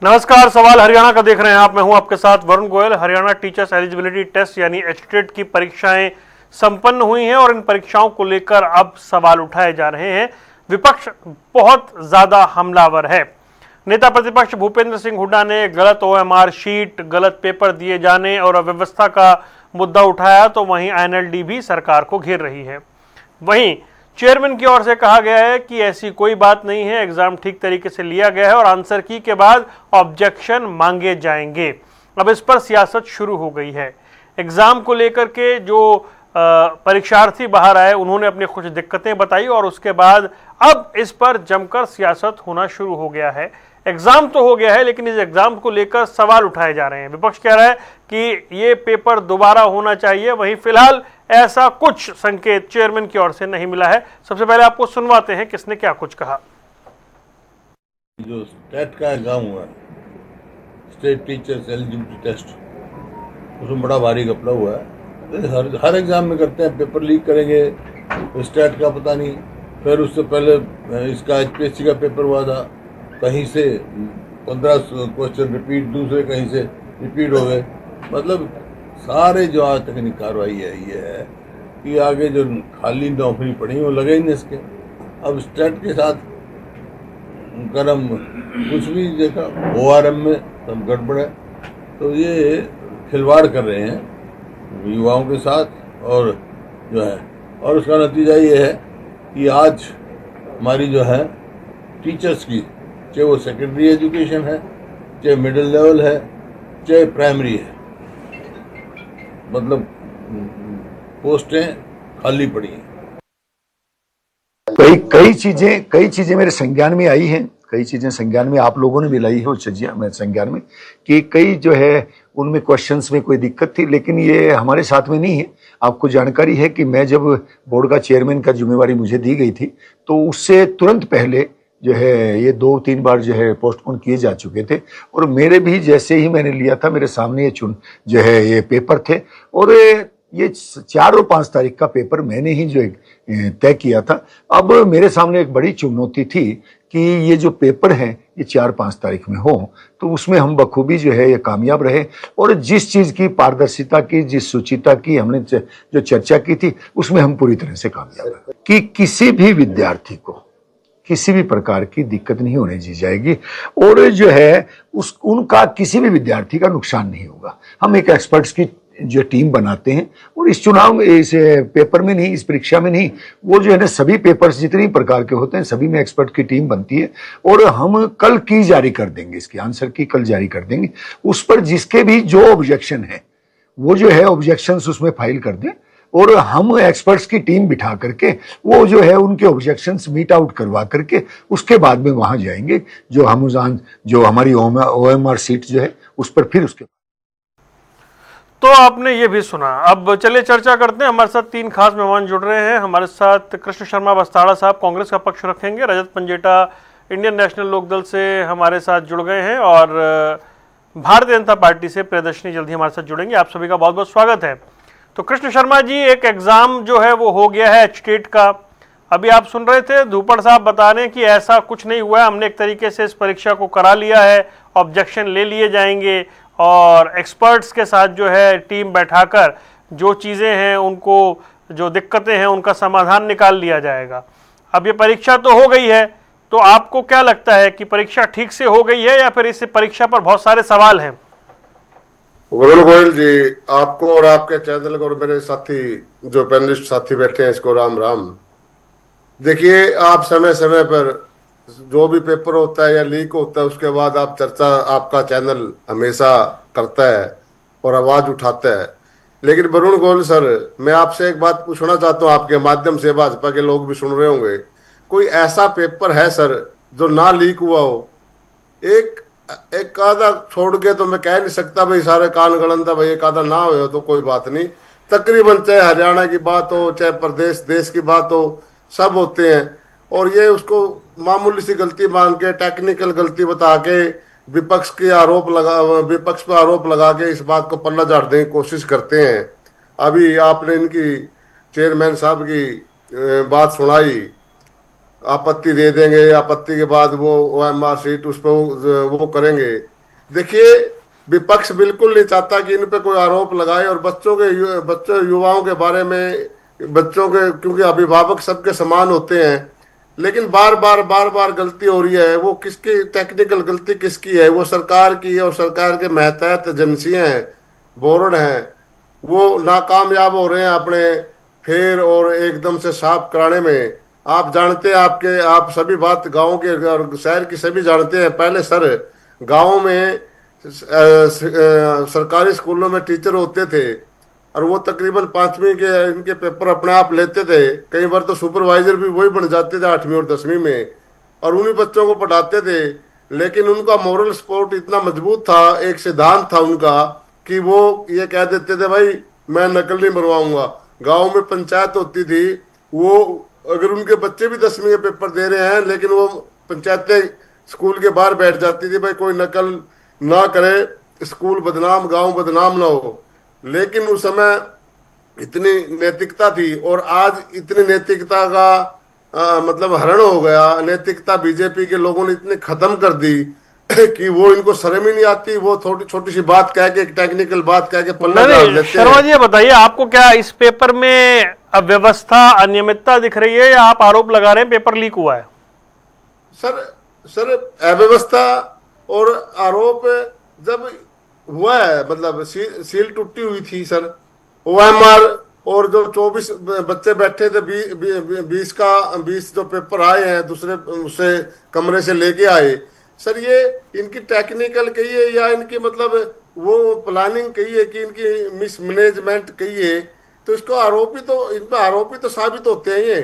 नमस्कार, सवाल हरियाणा का देख रहे हैं आप। मैं हूं आपके साथ Varun Goyal. Haryana teachers eligibility test यानी एचटेट की परीक्षाएं संपन्न हुई हैं और इन परीक्षाओं को लेकर अब सवाल उठाए जा रहे हैं। विपक्ष बहुत ज्यादा हमलावर है। नेता प्रतिपक्ष भूपेंद्र सिंह हुड्डा ने गलत ओएमआर शीट, गलत पेपर दिए जाने और अव्यवस्था का मुद्दा उठाया, तो वहीं आईएनएलडी भी सरकार को घेर रही है। वहीं चेयरमैन की ओर से कहा गया है कि ऐसी कोई बात नहीं है, एग्जाम ठीक तरीके से लिया गया है और आंसर की के बाद ऑब्जेक्शन मांगे जाएंगे। अब इस पर सियासत शुरू हो गई है। एग्जाम को लेकर के जो परीक्षार्थी बाहर आए, उन्होंने अपनी कुछ दिक्कतें बताई और उसके बाद अब इस पर जमकर सियासत होना शुरू हो गया है। एग्जाम तो हो गया है, लेकिन इस एग्जाम को लेकर सवाल उठाए जा रहे हैं। विपक्ष कह रहा है कि ये पेपर दोबारा होना चाहिए। वहीं फिलहाल ऐसा कुछ संकेत चेयरमैन की ओर से नहीं मिला है। सबसे पहले आपको सुनवाते हैं किसने क्या कुछ कहा। जो स्टेट का एग्जाम हुआ, स्टेट टीचर्स एलिजिबिलिटी टेस्ट, उसमें बड़ा भारी घपला हुआ है। हर एग्जाम में करते हैं, पेपर लीक करेंगे, स्टेट का पता नहीं। फिर उससे पहले इसका एचपीएससी का पेपर हुआ था, कहीं से 15 क्वेश्चन रिपीट, दूसरे कहीं से रिपीट हो गए। मतलब सारे जो आज तक की कार्रवाई है ये है कि आगे जो खाली नौकरी पड़ी वो लगे ही नहीं इसके। अब स्टेट के साथ गरम कुछ भी देखा, ओआरएम में सब गड़बड़ है। तो ये खिलवाड़ कर रहे हैं युवाओं के साथ और जो है, और उसका नतीजा ये है कि आज हमारी जो है टीचर्स की, चाहे वो सेकेंडरी एजुकेशन है, चाहे मिडिल लेवल है, चाहे प्राइमरी है, मतलब पोस्टें खाली पड़ी हैं। कई चीजें मेरे संज्ञान में आई हैं, कई चीजें संज्ञान में आप लोगों ने भी लाई हो संज्ञान में कि कई जो है उनमें क्वेश्चंस में कोई दिक्कत थी, लेकिन ये हमारे साथ में नहीं है। आपको जानकारी है कि मैं जब बोर्ड का चेयरमैन का जिम्मेवारी मुझे दी गई थी, तो उससे तुरंत पहले जो है ये 2-3 बार जो है पोस्टपोन किए जा चुके थे। और मेरे भी जैसे ही मैंने लिया था, मेरे सामने ये पेपर थे और ये 4 और 5 तारीख का पेपर मैंने ही जो तय किया था। अब मेरे सामने एक बड़ी चुनौती थी कि ये जो पेपर है ये 4-5 तारीख में हो, तो उसमें हम बखूबी जो है ये कामयाब रहे। और जिस चीज की पारदर्शिता की, जिस सुचिता की हमने जो चर्चा की थी, उसमें हम पूरी तरह से कामयाब रहे कि किसी भी विद्यार्थी को किसी भी प्रकार की दिक्कत नहीं होने दी जाएगी और जो है उनका किसी भी विद्यार्थी का नुकसान नहीं होगा। हम एक एक्सपर्ट्स की जो टीम बनाते हैं और इस चुनाव में, इस पेपर में नहीं, इस परीक्षा में नहीं, वो जो है ना सभी पेपर्स जितने प्रकार के होते हैं सभी में एक्सपर्ट की टीम बनती है और हम कल की जारी कर देंगे, इसकी आंसर की कल जारी कर देंगे। उस पर जिसके भी जो ऑब्जेक्शन है वो जो है ऑब्जेक्शंस उसमें फाइल कर दें और हम एक्सपर्ट्स की टीम बिठा करके वो जो है उनके ऑब्जेक्शंस मीट आउट करवा करके उसके बाद में वहां जाएंगे जो हमारी ओएमआर सीट जो है उस पर फिर उसके। तो आपने ये भी सुना। अब चलिए चर्चा करते हैं। हमारे साथ 3 खास मेहमान जुड़ रहे हैं। हमारे साथ कृष्ण शर्मा बस्ताड़ा साहब कांग्रेस का पक्ष रखेंगे। रजत पंजेटा इंडियन नेशनल लोकदल से हमारे साथ जुड़ गए हैं और भारतीय जनता पार्टी से प्रियदर्शनी जल्दी हमारे साथ जुड़ेंगे। आप सभी का बहुत बहुत स्वागत है। तो कृष्ण शर्मा जी, एक एग्जाम जो है वो हो गया है एचटेट का। अभी आप सुन रहे थे धूपड़ साहब बता रहे हैं कि ऐसा कुछ नहीं हुआ है, हमने एक तरीके से इस परीक्षा को करा लिया है, ऑब्जेक्शन ले लिए जाएंगे और एक्सपर्ट्स के साथ जो है टीम बैठाकर जो चीज़ें हैं उनको, जो दिक्कतें हैं उनका समाधान निकाल लिया जाएगा। अब ये परीक्षा तो हो गई है, तो आपको क्या लगता है कि परीक्षा ठीक से हो गई है या फिर इस परीक्षा पर बहुत सारे सवाल हैं? वरुण गोयल जी, आपको और आपके चैनल को और मेरे साथी जो पैनलिस्ट साथी बैठे हैं इसको राम राम। देखिए, आप समय समय पर जो भी पेपर होता है या लीक होता है उसके बाद आप चर्चा, आपका चैनल हमेशा करता है और आवाज उठाता है। लेकिन वरुण गोयल सर, मैं आपसे एक बात पूछना चाहता हूँ, आपके माध्यम से भाजपा के लोग भी सुन रहे होंगे, कोई ऐसा पेपर है सर जो ना लीक हुआ हो? एक आधा छोड़ के तो मैं कह नहीं सकता भाई सारे कान गलन था, भाई एक आधा ना हो तो कोई बात नहीं। तकरीबन चाहे हरियाणा की बात हो, चाहे प्रदेश देश की बात हो, सब होते हैं। और ये उसको मामूली सी गलती मान के, टेक्निकल गलती बता के विपक्ष पर आरोप लगा के इस बात को पल्ला झाड़ने की कोशिश करते हैं। अभी आपने इनकी चेयरमैन साहब की बात सुनाई, आपत्ति दे देंगे, आपत्ति के बाद वो ओएमआर सीट उस पर वो करेंगे। देखिए, विपक्ष बिल्कुल नहीं चाहता कि इन पे कोई आरोप लगाए, और बच्चों युवाओं के बारे में, बच्चों के, क्योंकि अभिभावक सबके समान होते हैं, लेकिन बार बार गलती हो रही है। वो किसकी टेक्निकल गलती किसकी है? वो सरकार की है, और सरकार के महतहत एजेंसियां हैं, बोर्ड हैं, वो नाकामयाब हो रहे हैं अपने फेर और एकदम से साफ कराने में। आप जानते हैं, आप सभी बात गांव के और शहर की सभी जानते हैं। पहले सर गांव में सरकारी स्कूलों में टीचर होते थे, और वो तकरीबन 5वीं के इनके पेपर अपने आप लेते थे। कई बार तो सुपरवाइजर भी वही बन जाते थे 8वीं और 10वीं में, और उन्हीं बच्चों को पढ़ाते थे। लेकिन उनका मोरल सपोर्ट इतना मजबूत था, एक सिद्धांत था उनका, कि वो ये कह देते थे, भाई मैं नकल नहीं बनवाऊंगा। गांव में पंचायत होती थी, वो अगर उनके बच्चे भी 10वीं के पेपर दे रहे हैं, लेकिन वो पंचायतें स्कूल के बाहर बैठ जाती थी, भाई कोई नकल ना करे, स्कूल बदनाम, गांव बदनाम ना हो। लेकिन उस समय इतनी नैतिकता थी, और आज इतनी नैतिकता का मतलब हरण हो गया। नैतिकता बीजेपी के लोगों ने इतनी खत्म कर दी कि वो इनको शर्म ही नहीं आती। वो छोटी छोटी सी बात कह के, एक टेक्निकल बात कह के पल्ला झाड़ लेते हैं। शर्मा जी, बताइए, आपको क्या इस पेपर में अव्यवस्था, अनियमितता दिख रही है, या आप आरोप लगा रहे हैं पेपर लीक हुआ है? सर अव्यवस्था और आरोप जब हुआ है, मतलब सील टूटी हुई थी सर, OMR, और जो 24 बच्चे बैठे थे, 20 जो पेपर आए हैं दूसरे उससे कमरे से लेके आए सर, ये इनकी टेक्निकल कहिए या इनकी मतलब वो प्लानिंग कहिए कि इनकी मिसमैनेजमेंट कहिए, तो इसको इन पे आरोपी तो साबित होते हैं ये।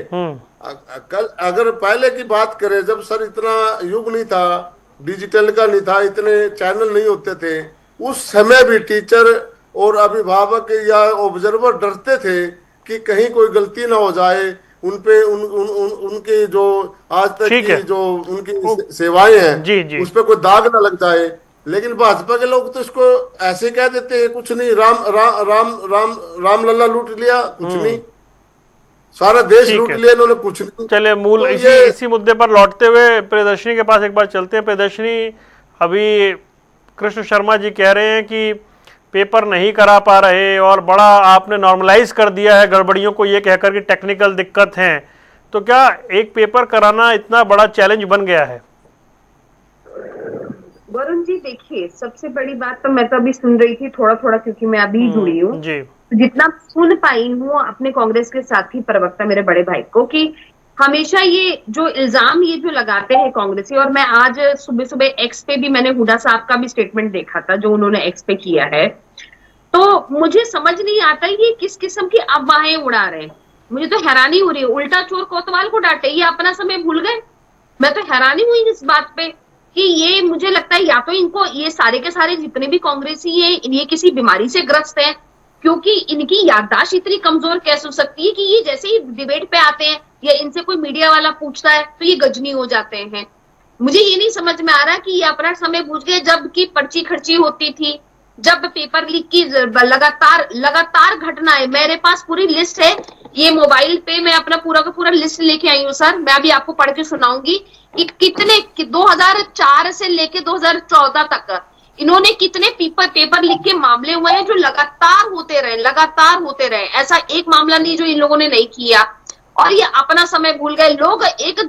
कल अगर पहले की बात करें, जब सर इतना युग नहीं था, डिजिटल का नहीं था, इतने चैनल नहीं होते थे, उस समय भी टीचर और अभिभावक या ऑब्जर्वर डरते थे कि कहीं कोई गलती ना हो जाए, उनपे उनके जो आज तक की जो उनकी सेवाएं हैं उस पर कोई दाग ना लग जाए। लेकिन भाजपा के लोग तो इसको ऐसे कह देते हैं, कुछ नहीं, राम लल्ला लूट लिया, कुछ नहीं, सारा देश लूट लिया इन्होंने, कुछ नहीं। चले मूल तो इसी मुद्दे पर लौटते हुए प्रियदर्शनी के पास एक बार चलते हैं। प्रियदर्शनी, अभी कृष्ण शर्मा जी कह रहे हैं कि पेपर नहीं करा पा रहे, और बड़ा आपने नॉर्मलाइज कर दिया है गड़बड़ियों को, ये कहकर कि टेक्निकल दिक्कत है। तो क्या एक पेपर कराना इतना बड़ा चैलेंज बन गया है? वरुण जी, देखिए, सबसे बड़ी बात तो मैं तो अभी सुन रही थी थोड़ा थोड़ा, क्योंकि मैं अभी जुड़ी हूँ, जितना सुन पाई हूँ अपने कांग्रेस के साथी प्रवक्ता मेरे बड़े भाई को, कि हमेशा ये जो इल्जाम ये जो लगाते हैं कांग्रेसी, और मैं आज सुबह सुबह एक्स पे भी मैंने हुड्डा साहब का भी स्टेटमेंट देखा था जो उन्होंने एक्स पे किया है, तो मुझे समझ नहीं आता ये किस किस्म की अफवाहें उड़ा रहे हैं। मुझे तो हैरानी हो रही है, उल्टा चोर कोतवाल को डांटे, ये अपना समय भूल गए। मैं तो हैरानी हुई इस बात पे कि ये, मुझे लगता है या तो इनको, ये सारे के सारे जितने भी कांग्रेसी हैं, ये किसी बीमारी से ग्रस्त हैं, क्योंकि इनकी याददाश्त इतनी कमजोर कैसे हो सकती है कि ये जैसे ही डिबेट पे आते हैं या इनसे कोई मीडिया वाला पूछता है तो ये गजनी हो जाते हैं। मुझे ये नहीं समझ में आ रहा कि ये अपना समय भूल गए, जब की पर्ची खर्ची होती थी, जब पेपर लीक की लगातार घटनाएं, मेरे पास पूरी लिस्ट है, ये मोबाइल पे मैं अपना पूरा का पूरा लिस्ट लेके आई हूँ सर, मैं अभी आपको पढ़ के सुनाऊंगी कि कितने 2004 से लेके 2014 तक इन्होंने कितने पेपर लीक के मामले हुए हैं जो लगातार होते रहे। ऐसा एक मामला नहीं जो इन लोगों ने नहीं किया, और ये अपना समय भूल गए लोग। एक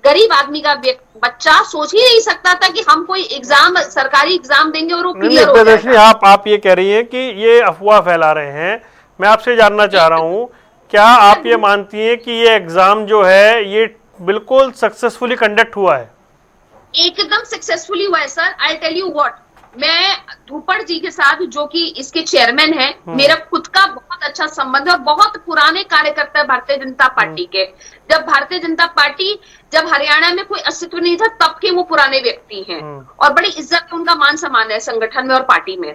गरीब आदमी का बच्चा सोच ही नहीं सकता था कि हम कोई एग्जाम, सरकारी एग्जाम देंगे और वो क्लियर हो जाएगा। आप ये कह रही हैं कि ये अफवाह फैला रहे हैं। मैं आपसे जानना चाह रहा हूँ, क्या आप ये मानती हैं कि ये एग्जाम जो है ये बिल्कुल सक्सेसफुली कंडक्ट हुआ है? एकदम सक्सेसफुली हुआ है sir. I tell you what, मैं धूपड़ जी के साथ, जो कि इसके चेयरमैन हैं, मेरा खुद का बहुत अच्छा संबंध है, बहुत पुराने कार्यकर्ता है भारतीय जनता पार्टी के। जब भारतीय जनता पार्टी, जब हरियाणा में कोई अस्तित्व नहीं था, तब के वो पुराने व्यक्ति हैं, और बड़ी इज्जत, उनका मान सम्मान है संगठन में और पार्टी में।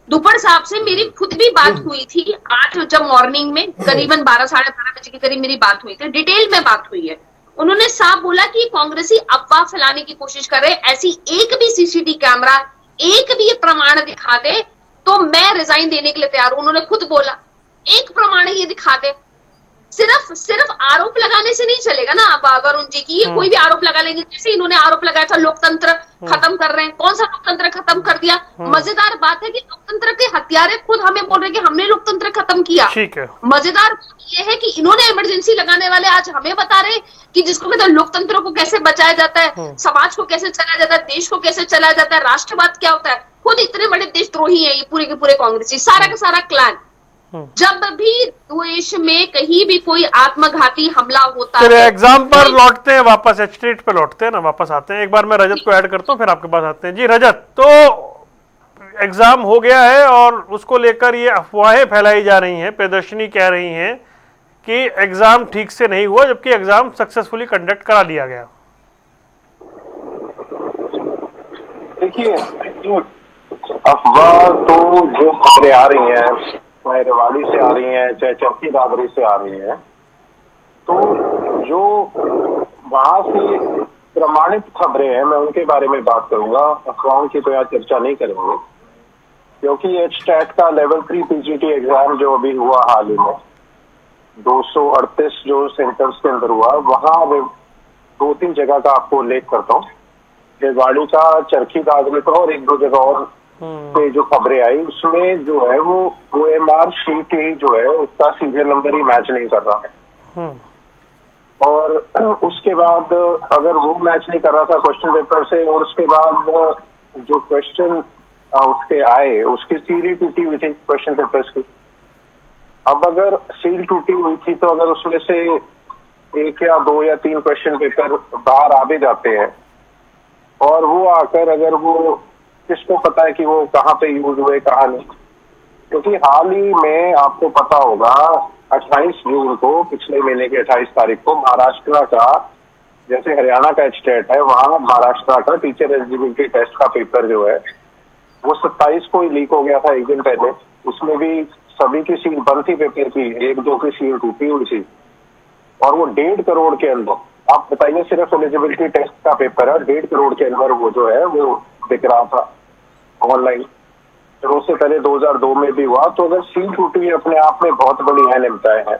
धूपड़ साहब से मेरी खुद भी बात हुई थी आज, जब मॉर्निंग में करीबन 12 साढ़े 12 बजे के करीब मेरी बात हुई थी, डिटेल में बात हुई है। उन्होंने साफ बोला कि कांग्रेसी अफवाह फैलाने की कोशिश कर रहे, ऐसी एक भी सीसीटीवी कैमरा, एक भी प्रमाण दिखा दे तो मैं रिजाइन देने के लिए तैयार हूं। उन्होंने खुद बोला, एक प्रमाण ये दिखा दे, सिर्फ आरोप लगाने से नहीं चलेगा ना आप वरुण जी की, ये कोई भी आरोप लगा लेंगे। जैसे इन्होंने आरोप लगाया था लोकतंत्र खत्म कर रहे हैं, कौन सा लोकतंत्र खत्म कर दिया? मजेदार बात है कि लोकतंत्र के हत्यारे खुद हमें बोल रहे हैं कि हमने लोकतंत्र खत्म किया। ठीक है। मजेदार ये है कि इन्होंने इमरजेंसी लगाने वाले आज हमें बता रहे कि जिसको कहते हैं लोकतंत्र को कैसे बचाया जाता है, समाज को कैसे चलाया जाता है, देश को कैसे चलाया जाता है, राष्ट्रवाद क्या होता है। खुद इतने बड़े देशद्रोही है ये पूरे के पूरे कांग्रेसी, सारा का सारा क्लान। जब भी देश में कहीं भी कोई आत्मघाती हमला होता फिर है, एग्जाम पर लौटते हैं, वापस एचटेट पे लौटते हैं ना, वापस आते हैं। एक बार मैं रजत को ऐड करता हूँ, फिर आपके पास आते हैं। जी रजत, तो एग्जाम हो गया है और उसको लेकर ये अफवाहें फैलाई जा रही हैं, प्रदर्शनी कह रही हैं कि एग्जाम ठीक से नहीं हुआ, जबकि एग्जाम सक्सेसफुली कंडक्ट करा लिया गया। देखिए, अफवाह तो जो खबरें आ रही हैं, चाहे रेवाड़ी से आ रही हैं, चाहे चरखी दादरी से आ रही हैं, तो जो वहां से प्रमाणित खबरें हैं, मैं उनके बारे में बात करूंगा। अफवाहों की तो यहाँ चर्चा नहीं करेंगे, क्योंकि एचटेट का लेवल 3 पीजीटी एग्जाम जो अभी हुआ हाल ही में 238 जो सेंटर्स के अंदर हुआ, वहां 2-3 जगह का आपको उल्लेख करता हूँ। रेवाड़ी का, चरखी दादरी का और 1-2 जगह और पे जो खबरें आई, उसमें जो है वो OMR शीट ही जो है उसका सीरियल नंबर ही मैच नहीं कर रहा है। और उसके बाद अगर वो मैच नहीं कर रहा था क्वेश्चन पेपर से, और उसके बाद जो क्वेश्चन उसके आए उसकी सील टूटी हुई थी क्वेश्चन पेपर्स की। अब अगर सील टूटी हुई थी तो अगर उसमें से 1 या 2 या 3 क्वेश्चन पेपर बाहर आ भी जाते हैं, और वो आकर अगर वो, किसको पता है कि वो कहाँ पे यूज हुए कहाँ नहीं। क्योंकि हाल ही में आपको पता होगा 28 जून को, पिछले महीने की 28 तारीख को, महाराष्ट्र का, जैसे हरियाणा का एचटेट है, वहां महाराष्ट्र का टीचर एलिजिबिलिटी टेस्ट का पेपर जो है वो 27 को ही लीक हो गया था, एक दिन पहले। उसमें भी सभी की सील बंद थी पेपर की, 1-2 की सील टूटी हुई थी, और वो 1.5 करोड़ के अंदर, आप बताइए, सिर्फ एलिजिबिलिटी टेस्ट का पेपर है, 1.5 करोड़ के अंदर वो जो है वो बिक रहा था ऑनलाइन। फिर उससे पहले 2002 में भी हुआ। तो अगर सील टूटी अपने आप में बहुत बड़ी अहमियत है।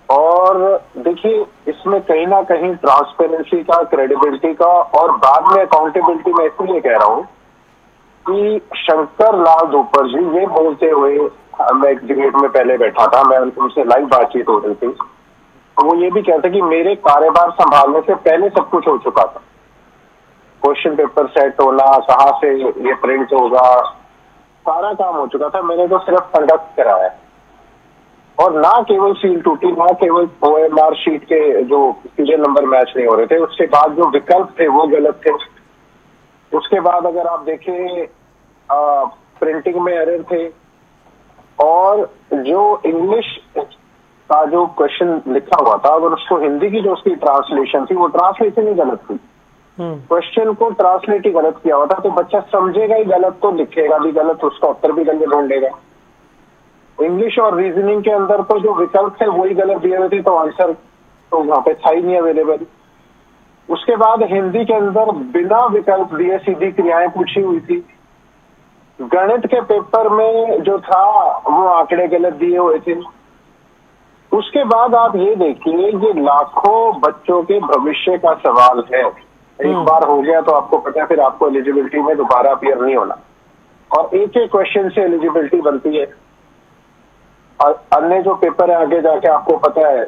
और देखिए, इसमें कहीं ना कहीं ट्रांसपेरेंसी का, क्रेडिबिलिटी का, और बाद में अकाउंटेबिलिटी में इसलिए कह रहा हूँ कि शंकर लाल धूपर जी ये बोलते हुए, मैं एक डिबेट में पहले बैठा था, मैं उनसे लाइव बातचीत हो रही थी, तो वो ये भी कहते कि मेरे कार्यभार संभालने से पहले सब कुछ हो चुका था। क्वेश्चन पेपर सेट होना, कहाँ से ये प्रिंट होगा, सारा काम हो चुका था, मैंने तो सिर्फ कंडक्ट कराया। और ना केवल सील टूटी, ना केवल OMR शीट के जो सीरियल नंबर मैच नहीं हो रहे थे, उसके बाद जो विकल्प थे वो गलत थे। उसके बाद अगर आप देखें प्रिंटिंग में एरर थे, और जो इंग्लिश का जो क्वेश्चन लिखा हुआ था, अगर उसको हिंदी की जो उसकी ट्रांसलेशन थी, वो ट्रांसलेशन ही गलत थी। क्वेश्चन को ट्रांसलेट ही गलत किया हुआ था, तो बच्चा समझेगा ही गलत, तो लिखेगा भी गलत, उसका उत्तर भी गलत ढूंढेगा। इंग्लिश और रीजनिंग के अंदर तो जो विकल्प थे वही गलत दिए हुए थे, तो आंसर तो वहां पे था ही नहीं अवेलेबल। उसके बाद हिंदी के अंदर बिना विकल्प दिए सीधी क्रियाएं पूछी हुई थी। गणित के पेपर में जो था वो आंकड़े गलत दिए हुए थे। उसके बाद आप ये देखिए, ये लाखों बच्चों के भविष्य का सवाल है। एक बार हो गया तो आपको पता है, फिर आपको एलिजिबिलिटी में दोबारा अपीयर नहीं होना, और एक एक क्वेश्चन से एलिजिबिलिटी बनती है। और अन्य जो पेपर है आगे जाके आपको पता है,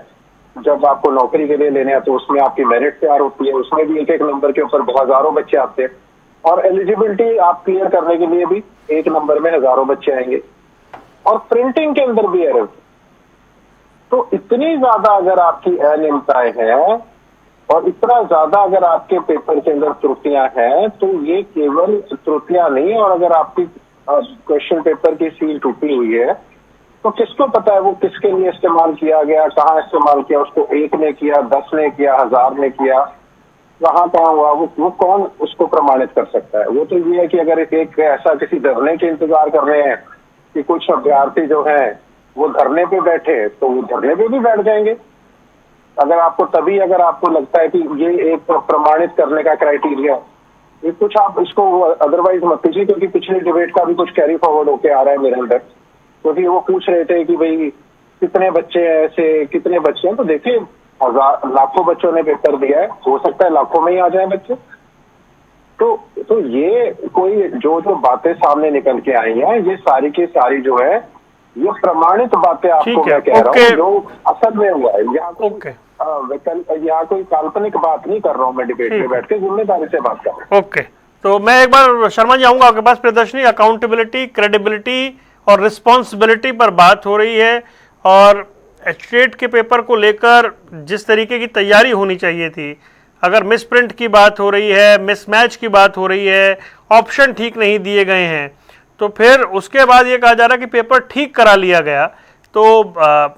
जब आपको नौकरी के लिए लेने हैं तो उसमें आपकी मेरिट तैयार होती है, उसमें भी एक एक नंबर के ऊपर हजारों बच्चे आते हैं, और एलिजिबिलिटी आप क्लियर करने के लिए भी एक नंबर में हजारों बच्चे आएंगे, और प्रिंटिंग के अंदर भी एरर। तो इतनी ज्यादा अगर आपकी अनियमितताएं हैं, और इतना ज्यादा अगर आपके पेपर के अंदर त्रुटियां हैं, तो ये केवल त्रुटियां नहीं, और अगर आपकी क्वेश्चन पेपर की सील टूटी हुई है, तो किसको पता है वो किसके लिए इस्तेमाल किया गया, कहाँ इस्तेमाल किया, उसको 1 ने किया, 10 ने किया, 1000 ने किया, कहाँ हुआ, वो कौन उसको प्रमाणित कर सकता है। वो तो ये है कि अगर एक ऐसा किसी धरने के इंतजार कर रहे हैं कि कुछ अभ्यर्थी जो है वो धरने पे बैठे, तो वो धरने पे भी बैठ जाएंगे। अगर आपको लगता है कि ये एक प्रमाणित करने का क्राइटेरिया, ये कुछ आप इसको अदरवाइज मत कीजिए, क्योंकि पिछले डिबेट का भी कुछ कैरी फॉरवर्ड होके आ रहा है मेरे अंदर। क्योंकि वो पूछ रहे थे कि भाई कितने बच्चे ऐसे, कितने बच्चे हैं, तो देखिए लाखों बच्चों ने पेपर दिया है, हो सकता है लाखों में ही आ जाए बच्चे। तो ये कोई जो बातें सामने निकल के आई हैं, ये सारी की सारी जो है ये प्रमाणित बातें आपको मैं कह रहा हूँ, जो असल में हुआ है। यहाँ कोई काल्पनिक बात नहीं कर रहा हूँ मैं, डिबेट में बैठ के जिम्मेदारी से बात कर रहा हूँ। ओके, तो मैं एक बार शर्मा जी आऊंगा आपके पास। प्रियदर्शनी, अकाउंटेबिलिटी, क्रेडिबिलिटी और रिस्पॉन्सिबिलिटी पर बात हो रही है, और एचटेट के पेपर को लेकर जिस तरीके की तैयारी होनी चाहिए थी, अगर मिस प्रिंट की बात हो रही है, मिसमैच की बात हो रही है, ऑप्शन ठीक नहीं दिए गए हैं, तो फिर उसके बाद ये कहा जा रहा है कि पेपर ठीक करा लिया गया, तो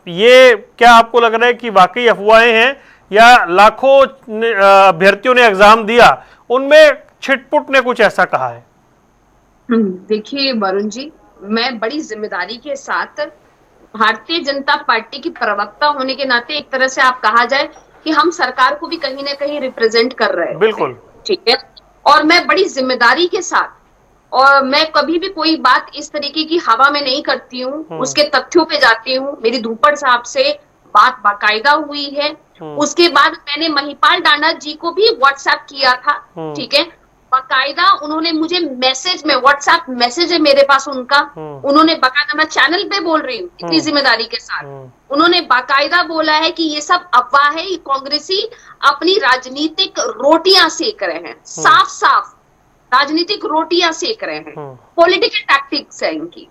ये क्या आपको लग रहा है कि वाकई अफवाहें हैं, या लाखों अभ्यर्थियों ने एग्जाम दिया उनमें छिटपुट ने कुछ ऐसा कहा है? देखिए वरुण जी, मैं बड़ी जिम्मेदारी के साथ भारतीय जनता पार्टी की प्रवक्ता होने के नाते एक तरह से आप कहा जाए कि हम सरकार को भी कहीं ना कहीं रिप्रेजेंट कर रहे हैं। बिल्कुल ठीक है, और मैं बड़ी जिम्मेदारी के साथ, और मैं कभी भी कोई बात इस तरीके की हवा में नहीं करती हूँ, उसके तथ्यों पे जाती हूँ। मेरी धूपड़ साहब से बात बाकायदा हुई है, उसके बाद मैंने महिपाल डांडा जी को भी व्हाट्सएप किया था। ठीक है, बाकायदा उन्होंने मुझे मैसेज में, व्हाट्सएप मैसेज है मेरे पास उनका, उन्होंने बाकायदा, मैं चैनल पे बोल रही हूँ इतनी जिम्मेदारी के साथ, उन्होंने बाकायदा बोला है कि ये सब अफवाह है, ये कांग्रेसी अपनी राजनीतिक रोटियां सेक रहे हैं, साफ साफ राजनीतिक रोटियां सेक रहे हैं, पॉलिटिकल टैक्टिक्स है इनकी।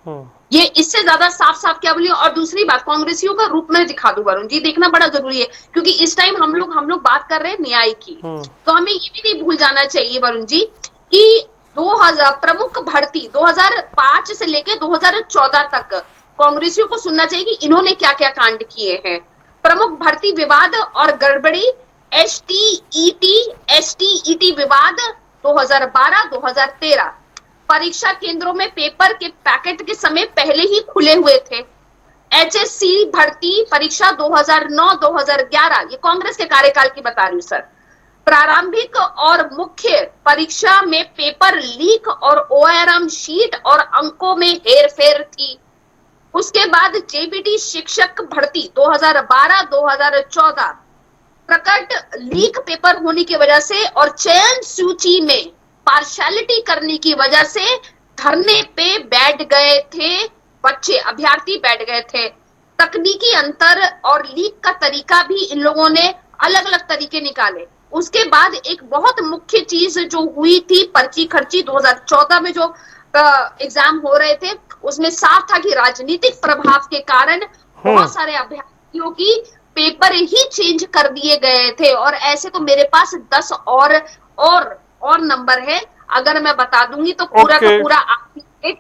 ये इससे ज्यादा साफ साफ क्या बोलिए। और दूसरी बात, कांग्रेसियों का रूप में दिखा दूं वरुण जी, देखना बड़ा जरूरी है, क्योंकि इस टाइम हम लोग बात कर रहे हैं न्याय की, तो हमें ये भी नहीं भूल जाना चाहिए वरुण जी कि 2000 प्रमुख भर्ती 2005 से लेकर 2014 तक कांग्रेसियों को सुनना चाहिए कि इन्होंने क्या क्या कांड किए हैं। प्रमुख भर्ती विवाद और गड़बड़ी, एसटीईटी विवाद 2012-2013, परीक्षा केंद्रों में पेपर के पैकेट के समय पहले ही खुले हुए थे। एचएससी भर्ती परीक्षा 2009-2011, ये कांग्रेस के कार्यकाल की बता रही हूँ सर। प्रारंभिक और मुख्य परीक्षा में पेपर लीक और ओआरएम शीट और अंकों में हेरफेर थी। उसके बाद जेबीटी शिक्षक भर्ती 2012-2014, प्रकट लीक पेपर होने की वजह से और चयन सूची में पार्शियलिटी करने की वजह से धरने पे बैठ गए थे बच्चे, अभ्यर्थी बैठ गए थे। तकनीकी अंतर और लीक का तरीका भी इन लोगों ने अलग अलग तरीके निकाले। उसके बाद एक बहुत मुख्य चीज जो हुई थी, पर्ची खर्ची 2014 में जो एग्जाम हो रहे थे, उसमें साफ था कि राजनीतिक प्रभाव के कारण बहुत सारे अभ्यर्थियों की पेपर ही चेंज कर दिए गए थे। और ऐसे तो मेरे पास 10 और नंबर है, अगर मैं बता दूंगी तो पूरा का पूरा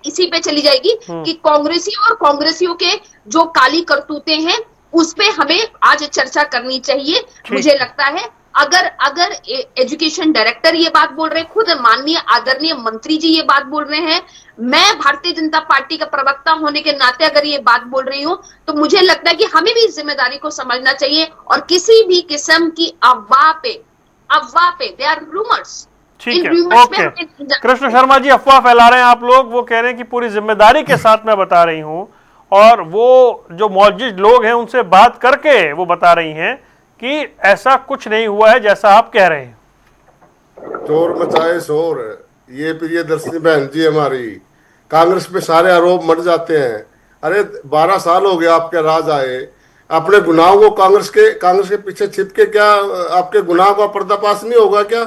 इसी पे चली जाएगी कि कांग्रेसी और कांग्रेसियों के जो काली करतूतें हैं उस पे हमें आज चर्चा करनी चाहिए। मुझे लगता है अगर एजुकेशन डायरेक्टर ये बात बोल रहे हैं, खुद माननीय आदरणीय मंत्री जी ये बात बोल रहे हैं, मैं भारतीय जनता पार्टी का प्रवक्ता होने के नाते अगर ये बात बोल रही हूँ, तो मुझे लगता है कि हमें भी इस जिम्मेदारी को समझना चाहिए और किसी भी किस्म की अफवाह पे दे आर रूमर्स। ठीक है, ओके। कृष्ण शर्मा जी, अफवाह फैला रहे हैं आप लोग, वो कह रहे हैं कि पूरी जिम्मेदारी के साथ मैं बता रही हूँ, और वो जो मौजूद लोग हैं उनसे बात करके वो बता रही हैं कि ऐसा कुछ नहीं हुआ है जैसा आप कह रहे हैं। चोर मचाए शोर, ये प्रियदर्शनी बहन जी हमारी, कांग्रेस पे सारे आरोप मर जाते हैं। अरे 12 साल हो गए आपके राज आए, अपने गुनाहों को कांग्रेस के पीछे छिप के क्या आपके गुनाह का पर्दाफाश नहीं होगा क्या?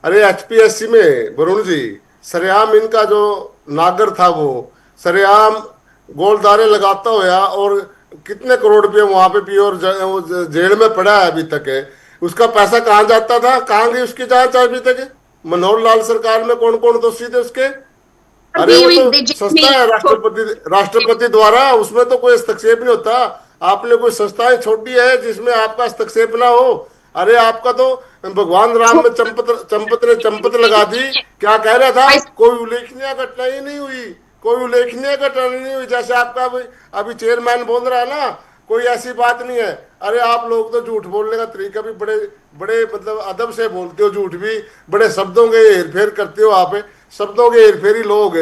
अरे एचपीएससी में वरुण जी सरेआम इनका जो नागर था वो सरेआम गोलदारे लगाता हुआ, और कितने करोड़ रुपये वहां पे पियोर जेल में पड़ा है अभी तक है। उसका पैसा कहाँ जाता था, कहाँ गई उसकी जांच अभी तक है? मनोहर लाल सरकार में कौन कौन दोषी थे उसके? अरे वो तो संस्था है राष्ट्रपति द्वारा, उसमें तो कोई हस्तक्षेप नहीं होता। आपने कोई संस्थाएं छोड़ी है जिसमें आपका हस्तक्षेप ना हो? अरे आपका तो भगवान राम में चंपत लगा दी। क्या कह रहा था? कोई उल्लेखनीय घटना ही नहीं हुई, कोई उल्लेखनीय घटना नहीं हुई, जैसे आपका अभी चेयरमैन बोल रहा है ना, कोई ऐसी बात नहीं है। अरे आप लोग तो झूठ बोलने का तरीका भी बड़े मतलब अदब से बोलते हो, झूठ भी बड़े शब्दों के हेरफेर करते हो। आप शब्दों के हेरफेरी लोग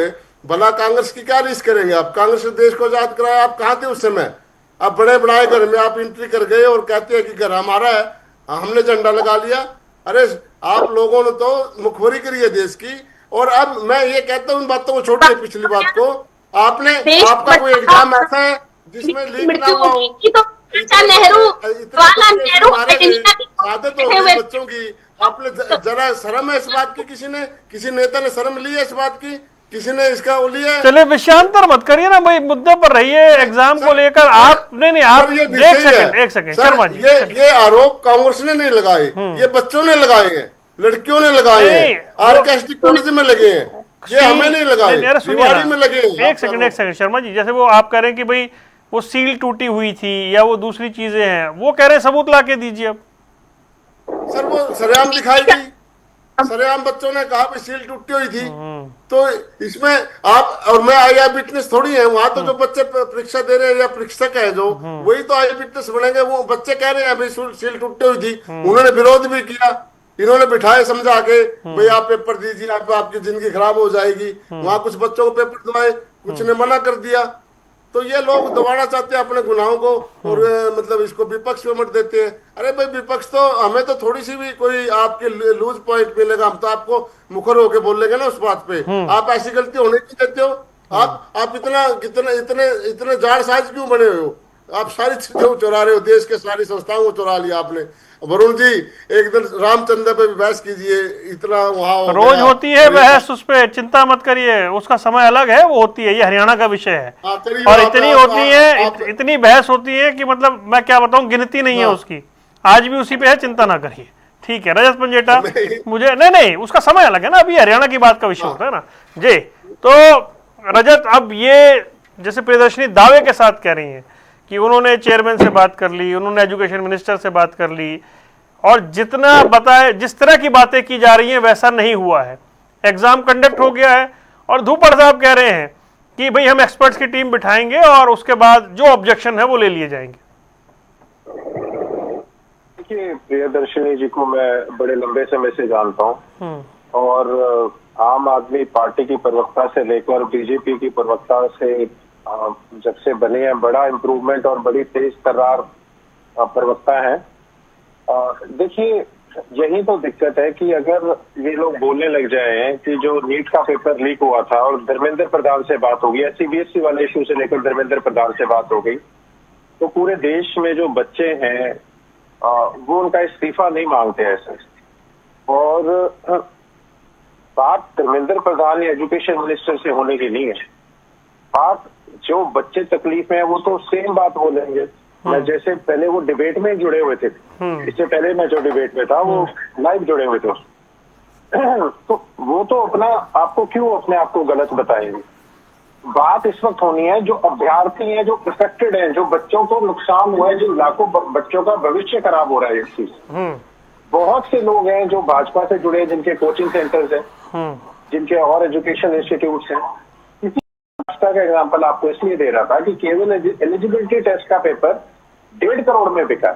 भला कांग्रेस की क्या रीस करेंगे आप? कांग्रेस ने देश को आजाद कराया, आप कहाँ थे उस समय? अब बड़े बनाए घर में आप एंट्री कर गए और कहते हैं कि घर हमारा है, हमने झंडा लगा लिया। अरे आप लोगों ने तो मुखबरी करी है देश की। और अब मैं ये कहता हूँ, इन बातों को छोड़िए, पिछली बात को, आपका कोई एग्जाम ऐसा है जिसमें लीक ना हुआ हो? आदत हो गई बच्चों की। आपने जरा शर्म है इस बात की? किसी नेता ने शर्म ली है इस बात की? किसी ने इसका वो लिया? चलिए विषयांतर मत करिए ना भाई, मुद्दे पर रहिए। एग्जाम को लेकर आप नहीं आप एक सेकंड शर्मा जी, ये आरोप कांग्रेस ने नहीं लगाए, ये बच्चों ने लगाए हैं, लड़कियों ने लगाए हैं, आरकेएसटी कॉलेज में लगे हैं, ये हमें नहीं लगाए, दिवाली में लगे हैं। एक सेकंड शर्मा जी, जैसे वो आप कह रहे हैं कि भाई वो सील टूटी हुई थी या वो दूसरी चीजें हैं, वो कह रहे हैं सबूत ला के दीजिए। अब सर वो सरेआम दिखाई दी, सरेआम बच्चों ने कहा भी सील टूटी हुई थी। तो इसमें आप और मैं आई विटनेस थोड़ी है, वहां तो जो बच्चे परीक्षा दे रहे हैं या परीक्षक है जो, वही तो आई विटनेस बनेंगे। वो बच्चे कह रहे हैं भाई सील टूटी हुई थी, उन्होंने विरोध भी किया, इन्होंने बिठाए समझा के भाई आप पेपर दीजिए, आपकी जिंदगी खराब हो जाएगी। वहां कुछ बच्चों को पेपर दवाए, कुछ ने मना कर दिया। तो ये लोग दबाना चाहते हैं अपने गुनाहों को, और मतलब इसको विपक्ष में मत देते हैं। अरे भाई विपक्ष तो हमें तो थोड़ी सी भी कोई आपके लूज पॉइंट मिलेगा, हम तो आपको मुखर होके बोल लेंगे ना उस बात पे। आप ऐसी गलती होने नहीं देते हो। आप इतने जाड़साज क्यों बने हुए हो? आप सारी चीजों को चुरा रहे हो, देश के सारी संस्थाओं को चुरा लिया आपने। वरुण जी एक दिन रामचंद्र पे भी बहस कीजिए, इतना वहां रोज होती है बहस, उस पर चिंता मत करिए, उसका समय अलग है, वो होती है, ये हरियाणा का विषय है। और इतनी होती है, इतनी बहस होती है कि मतलब मैं क्या बताऊं, गिनती नहीं है उसकी। आज भी उसी पे है, चिंता ना करिए। ठीक है रजत पंजेटा, मुझे नहीं उसका समय अलग है ना, अभी हरियाणा की बात का विषय होता है ना जी। तो रजत, अब ये जैसे प्रियदर्शनी दावे के साथ कह रही है कि उन्होंने चेयरमैन से बात कर ली, उन्होंने एजुकेशन मिनिस्टर से बात कर ली, और जितना बताए जिस तरह की बातें की जा रही हैं वैसा नहीं हुआ है। एग्जाम कंडक्ट हो गया है और धूपड़ साहब कह रहे हैं कि भाई हम एक्सपर्ट्स की टीम बिठाएंगे और उसके बाद जो ऑब्जेक्शन है वो ले लिए जाएंगे। देखिए प्रियदर्शनी जी को मैं बड़े लंबे समय से जानता हूँ, और आम आदमी पार्टी की प्रवक्ता से लेकर बीजेपी की प्रवक्ता से जब से बने हैं, बड़ा इम्प्रूवमेंट और बड़ी तेज तर्रार प्रवक्ता है। देखिए यही तो दिक्कत है कि अगर ये लोग बोलने लग जाए हैं कि जो नीट का पेपर लीक हुआ था और धर्मेंद्र प्रधान से बात होगी, सीबीएसई वाले इशू से लेकर धर्मेंद्र प्रधान से बात हो गई, तो पूरे देश में जो बच्चे हैं वो उनका इस्तीफा नहीं मांगते ऐसे। और बात धर्मेंद्र प्रधान या एजुकेशन मिनिस्टर से होने की नहीं है, बात जो बच्चे तकलीफ में है वो तो सेम बात बोलेंगे। मैं जैसे पहले वो डिबेट में जुड़े हुए थे, इससे पहले मैं जो डिबेट में था वो लाइव जुड़े हुए थे तो वो तो अपना आपको क्यों अपने आप को गलत बताएंगे। बात इस वक्त होनी है जो अभ्यर्थी हैं, जो अफेक्टेड हैं, जो बच्चों को नुकसान हुआ है, जो लाखों बच्चों का भविष्य खराब हो रहा है इस चीज। बहुत से लोग हैं जो भाजपा से जुड़े हैं, जिनके कोचिंग सेंटर्स हैं, जिनके और एजुकेशन इंस्टीट्यूट्स हैं। का एग्जांपल आपको इसलिए दे रहा था कि केवल एलिजिबिलिटी टेस्ट का पेपर 1.5 करोड़ में बिका।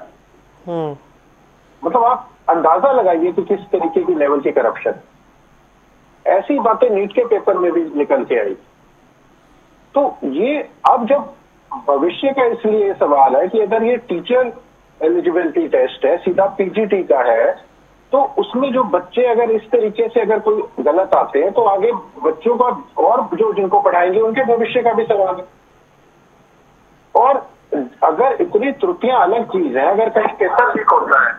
मतलब आप अंदाजा लगाइए कि किस तरीके की लेवल की करप्शन। ऐसी बातें नीट के पेपर में भी निकल के आई। तो ये अब जब भविष्य का इसलिए सवाल है कि अगर ये टीचर एलिजिबिलिटी टेस्ट है, सीधा पीजीटी का है, तो उसमें जो बच्चे अगर इस तरीके से अगर कोई गलत आते हैं तो आगे बच्चों का और जो जिनको पढ़ाएंगे उनके भविष्य का भी सवाल है। और अगर इतनी त्रुटियां अलग चीज है, अगर कहीं पेपर लीक होता है,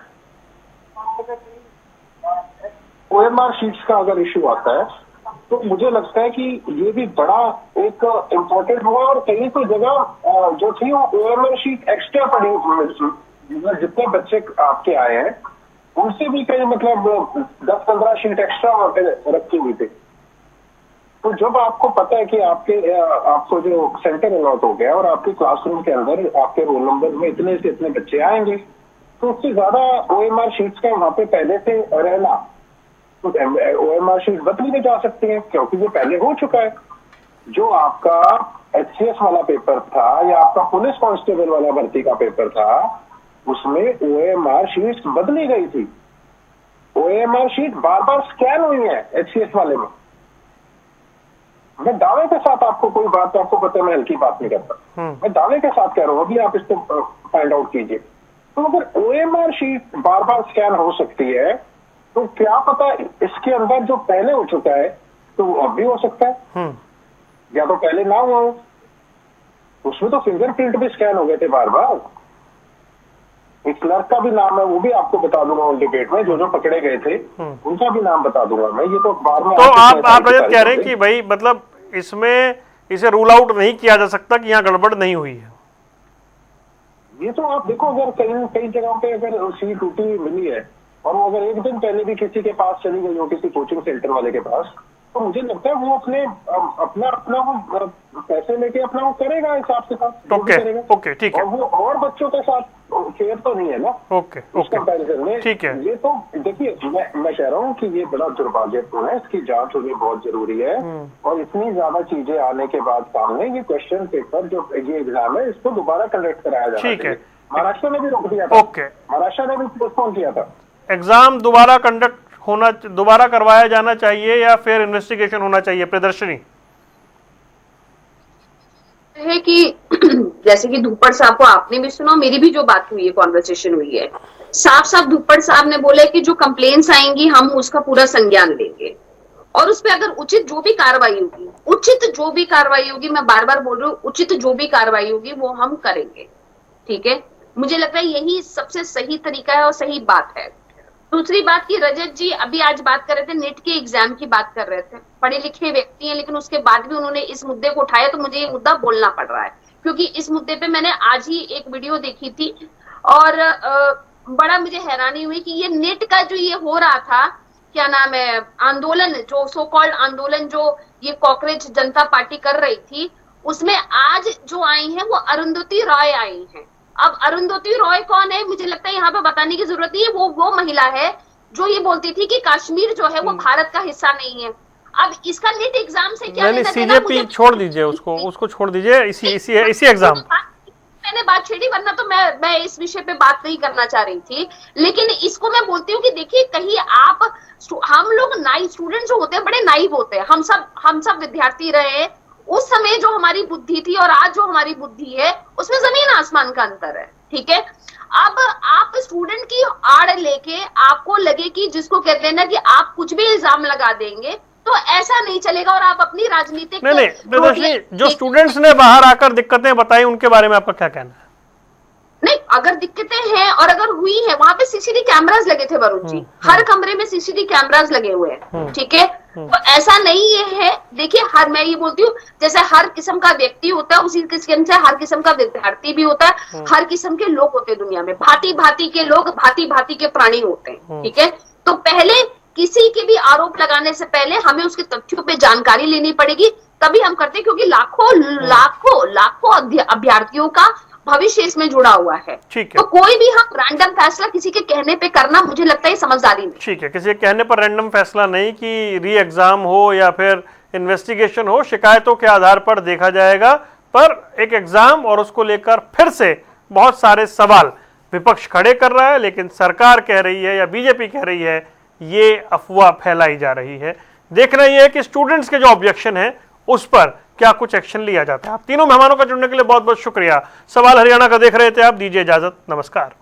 ओएमआर शीट्स का अगर इश्यू आता है, तो मुझे लगता है कि ये भी बड़ा एक इम्पोर्टेंट हुआ। और कहीं कोई जगह जो थी वो ओएमआर शीट एक्स्ट्रा पड़ी, जितने बच्चे आपके आए हैं उनसे भी कहीं मतलब 10-15 शीट एक्स्ट्रा वहां पे रखी हुई थी। तो जब आपको पता है कि आपको जो सेंटर अलॉट हो गया और आपके क्लासरूम के अंदर आपके रोल नंबर में इतने से इतने बच्चे आएंगे, तो उससे ज्यादा ओएमआर शीट्स का वहां पे पहले से रहना, तो ओएमआर शीट बदली नहीं जा सकती है क्योंकि ये पहले हो चुका है। जो आपका एचसीएस वाला पेपर था या आपका पुलिस कांस्टेबल वाला भर्ती का पेपर था, उसमें ओएमआर शीट बदली गई थी। ओएमआर शीट बार बार स्कैन हुई है एचसीएस वाले में। मैं दावे के साथ आपको कोई बात, आपको पता है मैं हल्की बात नहीं करता, मैं दावे के साथ कह रहा हूँ, अभी आप इसको फाइंड आउट कीजिए। तो अगर OMR शीट बार बार स्कैन हो सकती है तो क्या पता इसके अंदर जो पहले हो चुका है तो वो अब भी हो सकता है, या तो पहले ना हुआ हो। उसमें तो फिंगरप्रिंट भी स्कैन हो गए थे बार बार। एक क्लर्क का भी नाम है, वो भी आपको बता दूंगा उन डिबेट में, जो जो पकड़े गए थे उनका भी नाम बता दूंगा मैं। ये तो बार में तो आप रजत कह रहे हैं कि भाई मतलब इसमें इसे रूल आउट नहीं किया जा सकता कि यहाँ गड़बड़ नहीं हुई है। ये तो आप देखो, अगर कई जगहों पे अगर सीट टूटी मिली है और वो अगर एक दिन पहले भी किसी के पास चली गई हो, किसी कोचिंग सेंटर वाले के पास, तो मुझे लगता है वो अपना वो पैसे लेके अपना वो करेगा हिसाब से साथ। ओके ठीक है। और वो और बच्चों के साथ फेयर तो नहीं है ना। ओके कंपैरिजन में ठीक है। ये तो देखिए, मैं कह रहा हूँ कि ये बड़ा दुर्भाग्यपूर्ण है, इसकी जांच होनी बहुत जरूरी है। और इतनी ज्यादा चीजें आने के बाद सामने ये क्वेश्चन पेपर जो ये एग्जाम है इसको दोबारा कंडक्ट कराया जाना चाहिए। ठीक है। महाराष्ट्र ने भी रोक दिया था। ओके, महाराष्ट्र ने भी पोस्टपोन किया था। एग्जाम दोबारा करवाया जाना चाहिए या फिर इन्वेस्टिगेशन होना चाहिए? प्रदर्शनी है कि जैसे कि धूपड़ साहब को आपने भी सुना, मेरी भी जो बात हुई है, कॉन्वर्सेशन हुई है, साफ साफ धूपड़ साहब ने बोला कि जो कंप्लेंट्स आएंगी हम उसका पूरा संज्ञान लेंगे और उस पर अगर उचित जो भी कार्रवाई होगी, मैं बार बार बोल रही हूँ, उचित जो भी कार्रवाई होगी वो हम करेंगे। ठीक है, मुझे लगता है यही सबसे सही तरीका है और सही बात है। दूसरी बात की रजत जी अभी आज बात कर रहे थे, नेट के एग्जाम की बात कर रहे थे, पढ़े लिखे व्यक्ति हैं लेकिन उसके बाद भी उन्होंने इस मुद्दे को उठाया, तो मुझे ये मुद्दा बोलना पड़ रहा है क्योंकि इस मुद्दे पे मैंने आज ही एक वीडियो देखी थी और बड़ा मुझे हैरानी हुई कि ये नेट का जो ये हो रहा था, क्या नाम है, आंदोलन, जो सो कॉल्ड आंदोलन जो ये कॉकरोच जनता पार्टी कर रही थी, उसमें आज जो आई है वो अरुंधति रॉय आई है। अब अरुंधति रॉय कौन है, मुझे लगता है यहाँ पे बताने की जरूरत नहीं है। वो महिला है जो ये बोलती थी कि कश्मीर जो है वो भारत का हिस्सा नहीं है। अब इसका नेट एग्जाम से क्या लेना देना, सीजेपी छोड़ दीजिए, उसको छोड़ दीजिए, इसी एग्जाम मैंने बात छेड़ी, वरना तो मैं इस विषय पे बात नहीं करना चाह रही थी। लेकिन इसको मैं बोलती हूँ कि देखिए कहीं हम लोग स्टूडेंट जो होते हैं बड़े नाइव होते हैं, हम सब विद्यार्थी रहे, उस समय जो हमारी बुद्धि थी और आज जो हमारी बुद्धि है उसमें जमीन आसमान का अंतर है। ठीक है, अब आप स्टूडेंट की आड़ लेके आपको लगे कि जिसको कहते हैं ना कि आप कुछ भी इल्जाम लगा देंगे, तो ऐसा नहीं चलेगा और आप अपनी राजनीतिक नहीं, जो स्टूडेंट्स ने बाहर आकर दिक्कतें बताई उनके बारे में आपका क्या कहना है? नहीं, अगर दिक्कतें हैं और अगर हुई है, वहां पे सीसीटीवी कैमरास लगे थे वरुण जी, हर कमरे में सीसीटीवी कैमरास लगे हुए हैं। ठीक है, तो ऐसा नहीं ये है, देखिए मैं ये बोलती हूँ जैसे हर किस्म का व्यक्ति होता है उसी किस्म से हर किस्म का विद्यार्थी भी होता है, हर किस्म के लोग होते हैं दुनिया में, भांति भांति के लोग, भांति भांति के प्राणी होते हैं। ठीक है, तो पहले किसी के भी आरोप लगाने से पहले हमें उसके तथ्यों पे जानकारी लेनी पड़ेगी, तभी हम करते हैं, क्योंकि लाखों अभ्यर्थियों का भविष्य इसमें जुड़ा हुआ है। ठीक है, तो कोई भी हम रैंडम फैसला किसी के कहने पे करना, मुझे लगता है समझदारी नहीं। ठीक है, किसी के कहने पर रैंडम फैसला नहीं कि री एग्जाम हो या फिर इन्वेस्टिगेशन हो, शिकायतों के आधार पर देखा जाएगा। पर एक एग्जाम और उसको लेकर फिर से बहुत सारे सवाल विपक्ष खड़े कर रहा है, लेकिन सरकार कह रही है या बीजेपी कह रही है ये अफवाह फैलाई जा रही है। देखना यह है कि स्टूडेंट्स के जो ऑब्जेक्शन है उस पर क्या कुछ एक्शन लिया जाता है। आप तीनों मेहमानों का जुड़ने के लिए बहुत बहुत शुक्रिया। सवाल हरियाणा का देख रहे थे आप, दीजिए इजाजत, नमस्कार।